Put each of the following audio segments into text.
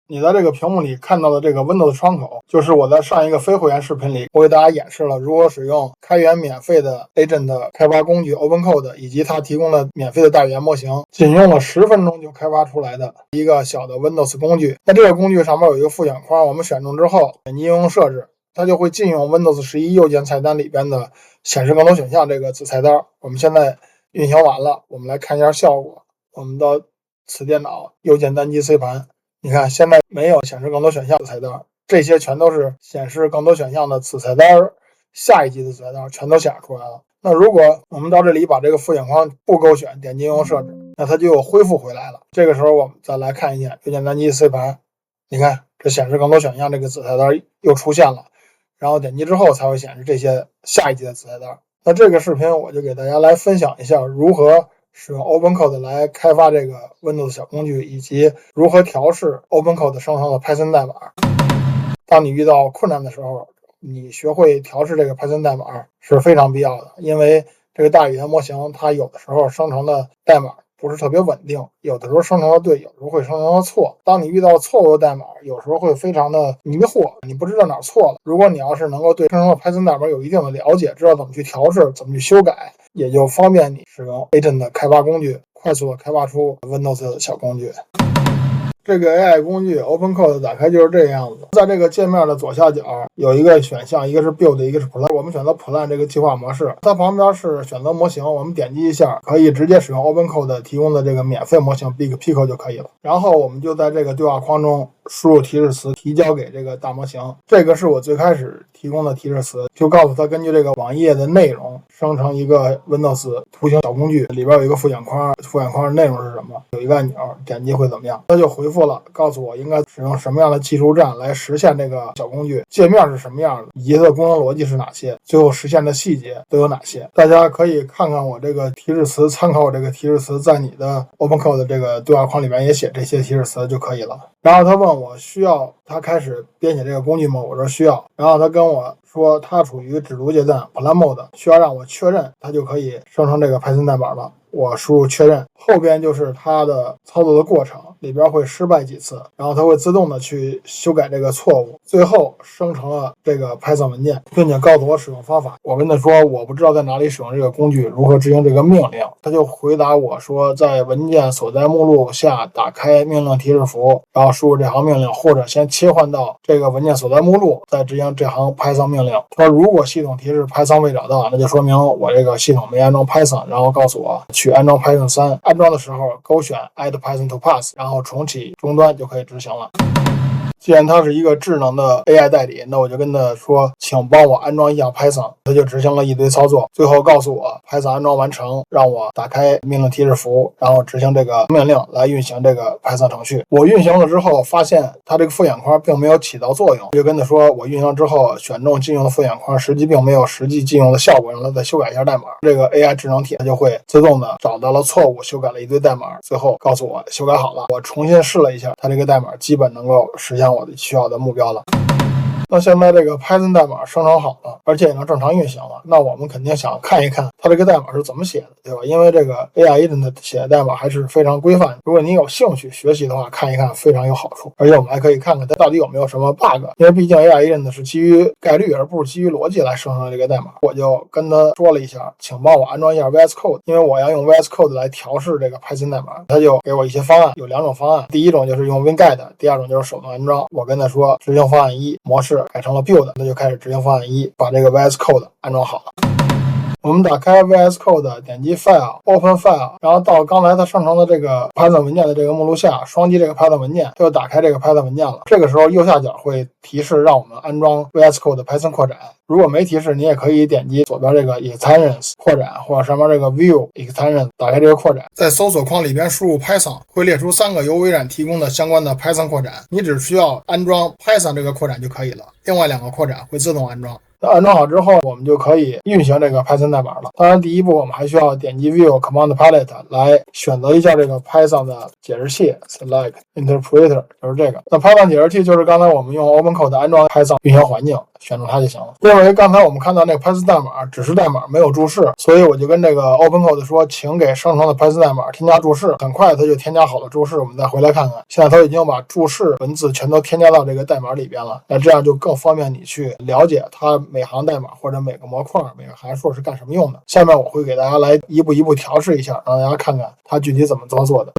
你在这个屏幕里看到的这个 Windows 窗口，就是我在上一个非会员视频里我给大家演示了如何使用开源免费的 Agent 开发工具 OpenCode 以及它提供的免费的大语言模型，仅用了10分钟就开发出来的一个小的 Windows 工具。那这个工具上面有一个副选框，我们选中之后点击应用设置，它就会禁用 Windows 11右键菜单里边的显示更多选项这个子菜单。我们现在运行完了，我们来看一下效果。我们到此电脑右键单击 C 盘，你看现在没有显示更多选项的菜单，这些全都是显示更多选项的子菜单，下一级的子菜单全都显示出来了。那如果我们到这里把这个副选框不勾选，点击应用设置，那它就又恢复回来了。这个时候我们再来看一眼右键单击 C 盘，你看这显示更多选项这个子菜单又出现了，然后点击之后才会显示这些下一级的子菜单。那这个视频我就给大家来分享一下如何使用 OpenCode 来开发这个 Windows 小工具，以及如何调试 OpenCode 生成的 Python 代码。当你遇到困难的时候，你学会调试这个 Python 代码是非常必要的，因为这个大语言模型它有的时候生成的代码不是特别稳定，有的时候生成的对，有的时候会生成的错。当你遇到错误的代码，有时候会非常的迷惑，你不知道哪错了。如果你要是能够对生成的 Python 代码有一定的了解，知道怎么去调试，怎么去修改，也就方便你使用 Agent 的开发工具，快速的开发出 Windows 的小工具。这个 AI 工具 OpenCode 打开就是这样子，在这个界面的左下角有一个选项，一个是 Build， 一个是 Plan。我们选择 Plan 这个计划模式，它旁边是选择模型，我们点击一下可以直接使用 OpenCode 提供的这个免费模型 Big Pico 就可以了。然后我们就在这个对话框中输入提示词，提交给这个大模型。这个是我最开始提供的提示词，就告诉它根据这个网页的内容生成一个 Windows 图形小工具，里边有一个副选框，副选框的内容是什么，有一个按钮，点击会怎么样。它就回复了，告诉我应该使用什么样的技术栈来实现这个小工具，界面是什么样的，以及它的功能逻辑是哪些，最后实现的细节都有哪些。大家可以看看我这个提示词，参考我这个提示词，在你的 OpenCode 的这个对话框里面也写这些提示词就可以了。然后他问我需要他开始编写这个工具吗？我说需要。然后他跟我说他处于只读阶段 Plan Mode， 需要让我确认，他就可以生成这个 Python 代码了。我输入确认，后边就是它的操作的过程，里边会失败几次，然后它会自动的去修改这个错误，最后生成了这个 Python 文件，并且告诉我使用方法。我跟他说我不知道在哪里使用这个工具，如何执行这个命令。他就回答我说在文件所在目录下打开命令提示符，然后输入这行命令，或者先切换到这个文件所在目录，再执行这行 Python 命令。他说如果系统提示 Python 未找到，那就说明我这个系统没安装 Python， 然后告诉我去安装 Python 3，安装的时候勾选 Add Python to Path， 然后重启终端就可以执行了。既然它是一个智能的 AI 代理，那我就跟他说请帮我安装一下 Python， 他就执行了一堆操作，最后告诉我 Python 安装完成，让我打开命令提示符，然后执行这个命令来运行这个 Python 程序。我运行了之后发现它这个副选框并没有起到作用，就跟他说我运行之后选中禁用的副选框实际并没有实际禁用的效果，让他再修改一下代码。这个 AI 智能体它就会自动的找到了错误，修改了一堆代码，最后告诉我修改好了。我重新试了一下，它这个代码基本能够实现我的需要的目标了。那现在这个 Python 代码生成好了，而且也能正常运行了，那我们肯定想看一看它这个代码是怎么写的，对吧？因为这个 AI Agent 写的代码还是非常规范，如果你有兴趣学习的话，看一看非常有好处。而且我们还可以看看它到底有没有什么 bug， 因为毕竟 AI Agent 是基于概率而不是基于逻辑来生成这个代码。我就跟他说了一下，请帮我安装一下 VS Code， 因为我要用 VS Code 来调试这个 Python 代码。他就给我一些方案，有2种方案，第一种就是用 WinGuide， 第二种就是手动安装。我跟他说执行方案1，模式改成了 Build， 那就开始执行方案1，把这个 VS Code 安装好了。我们打开 VS Code， 点击 File Open File， 然后到刚才它生成的这个 Python 文件的这个目录下，双击这个 Python 文件，就打开这个 Python 文件了。这个时候右下角会提示让我们安装 VS Code Python 扩展，如果没提示，你也可以点击左边这个 Extensions 扩展，或者上面这个 View Extensions 打开这个扩展，在搜索框里边输入 Python， 会列出3个由微软提供的相关的 Python 扩展，你只需要安装 Python 这个扩展就可以了，另外2个扩展会自动安装。安装好之后，我们就可以运行这个 Python 代码了。当然，第一步我们还需要点击 View Command Palette 来选择一下这个 Python 的解释器 Select Interpreter， 就是这个。那 Python 解释器就是刚才我们用 OpenCode 安装 Python 运行环境，选中它就行了。因为刚才我们看到那个 Python 代码只是代码没有注释，所以我就跟这个 OpenCode 说，请给生成的 Python 代码添加注释。很快它就添加好了注释，我们再回来看看，现在它已经把注释文字全都添加到这个代码里边了。那这样就更方便你去了解它每行代码或者每个模块每个函数是干什么用的。下面我会给大家来一步一步调试一下，让大家看看它具体怎么操作的。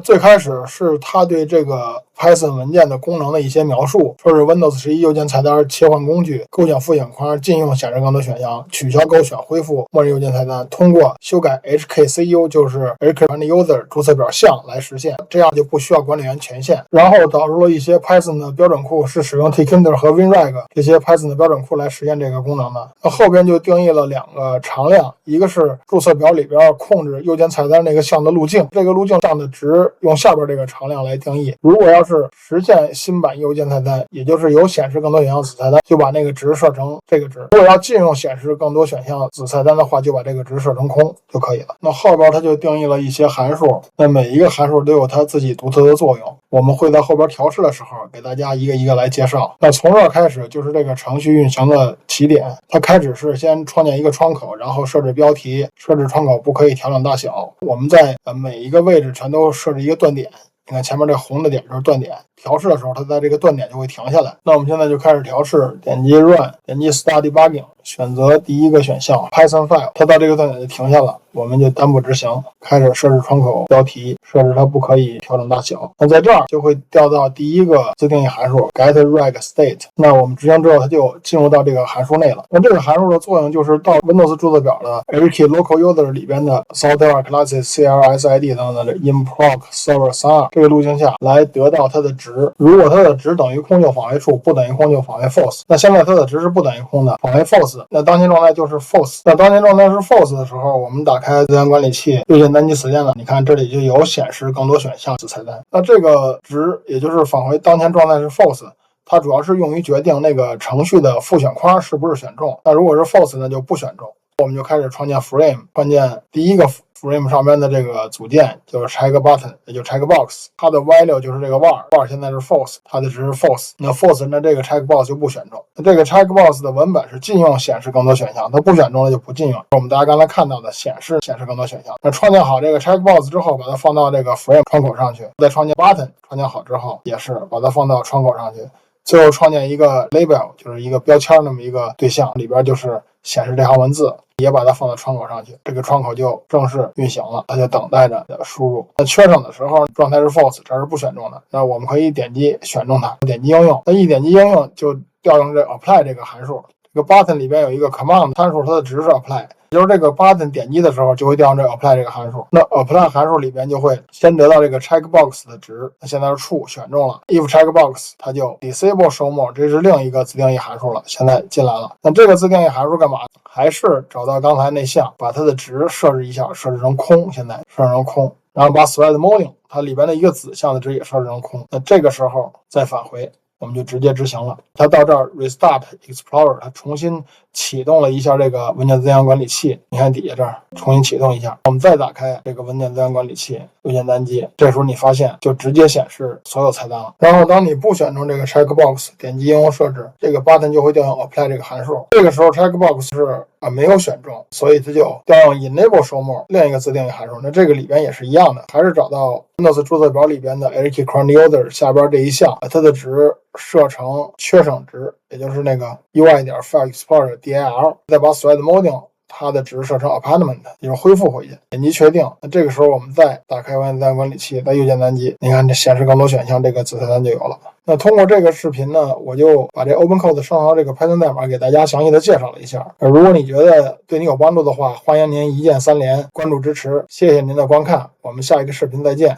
最开始是它对这个 Python 文件的功能的一些描述，说是 Windows 11右键菜单切换工具、构建副显框、禁用显示更多选项、取消勾选、恢复默认右键菜单，通过修改 HKCU 就是 HK User 注册表项来实现，这样就不需要管理员权限。然后导入了一些 Python 的标准库，是使用 Tkinter 和 WinRag 这些 Python 的标准库来实现这个功能的。那后边就定义了两个常量，一个是注册表里边控制右键菜单那个项的路径，这个路径上的值用下边这个常量来定义。如果要是实现新版右键菜单，也就是有显示更多选项子菜单，就把那个值设成这个值。如果要禁用显示更多选项子菜单的话，就把这个值设成空就可以了。那后边它就定义了一些函数，那每一个函数都有它自己独特的作用，我们会在后边调试的时候给大家一个一个来介绍。那从这儿开始就是这个程序运行的起点，它开始是先创建一个窗口，然后设置标题，设置窗口不可以调整大小，我们在每一个位置全都设置一个断点。你看前面这红的点就是断点，调试的时候它在这个断点就会停下来。那我们现在就开始调试，点击 Run， 点击 Start Debugging， 选择第一个选项 Python File， 它到这个断点就停下了，我们就单步执行，开始设置窗口标题，设置它不可以调整大小。那在这儿就会调到第一个自定义函数 getRegState， 那我们执行之后它就进入到这个函数内了。那这个函数的作用就是到 Windows 注册表的 HK Local User 里边的 Saltair Classes CLSID 等等的 improc server 32这个路径下来得到它的值。如果它的值等于空就返回 true， 不等于空就返回 false。那现在它的值是不等于空的，返回 false， 那当前状态就是 false。那当前状态是 false 的时候，我们打开资源管理器右键单击 Scan 了，你看这里就有显示更多选项子菜单。那这个值也就是返回当前状态是 false，它主要是用于决定那个程序的副选框是不是选中。那如果是 false 那就不选中。我们就开始创建 frame， 创建第一个 frame 上边的这个组件就是 check button， 也就是 check box， 它的 value 就是这个 var 现在是 false， 它的值是 false。那 false 那这个 check box 就不选中。那这个 check box 的文本是禁用显示更多选项，它不选中了就不禁用。我们大家刚才看到的显示更多选项。那创建好这个 check box 之后，把它放到这个 frame 窗口上去，再创建 button， 创建好之后也是把它放到窗口上去。最后创建一个 label， 就是一个标签那么一个对象，里边就是显示这行文字，也把它放到窗口上去，这个窗口就正式运行了，它就等待着输入。那缺省的时候状态是 false， 这是不选中的，那我们可以点击选中它，点击应用。那一点击应用就调用这 apply 这个函数，这个 button 里边有一个 command 参数，它的值是 apply，就是这个 button 点击的时候就会调用这个 apply 这个函数。那 apply 函数里边就会先得到这个 checkbox 的值，那现在是 true 选中了。if checkbox 它就 disable show more， 这是另一个自定义函数了，现在进来了。那这个自定义函数干嘛？还是找到刚才那项，把它的值设置一下，设置成空，现在设置成空，然后把 thread modding 它里边的一个子项的值也设置成空。那这个时候再返回，我们就直接执行了。它到这儿 Restart Explorer， 它重新启动了一下这个文件资源管理器。你看底下这儿重新启动一下，我们再打开这个文件资源管理器，右键单击，这时候你发现就直接显示所有菜单了。然后当你不选中这个 checkbox， 点击应用设置，这个 button 就会调用 apply 这个函数。这个时候 checkbox 是没有选中，所以它就调用 enable show more 另一个自定义函数。那这个里边也是一样的，还是找到 Windows 注册表里边的 HK User 下边这一项，把它的值设成缺省值，也就是那个 UI.File Explorer DIL， 再把 thread modding 它的值设成 appendment， 也就是恢复回去，点击确定。那这个时候我们再打开文件资源管理器，在右键单击，你看这显示更多选项，这个子菜单就有了。那通过这个视频呢，我就把这 OpenCode 生成这个 Python 代码给大家详细的介绍了一下。如果你觉得对你有帮助的话，欢迎您一键三连，关注支持，谢谢您的观看，我们下一个视频再见。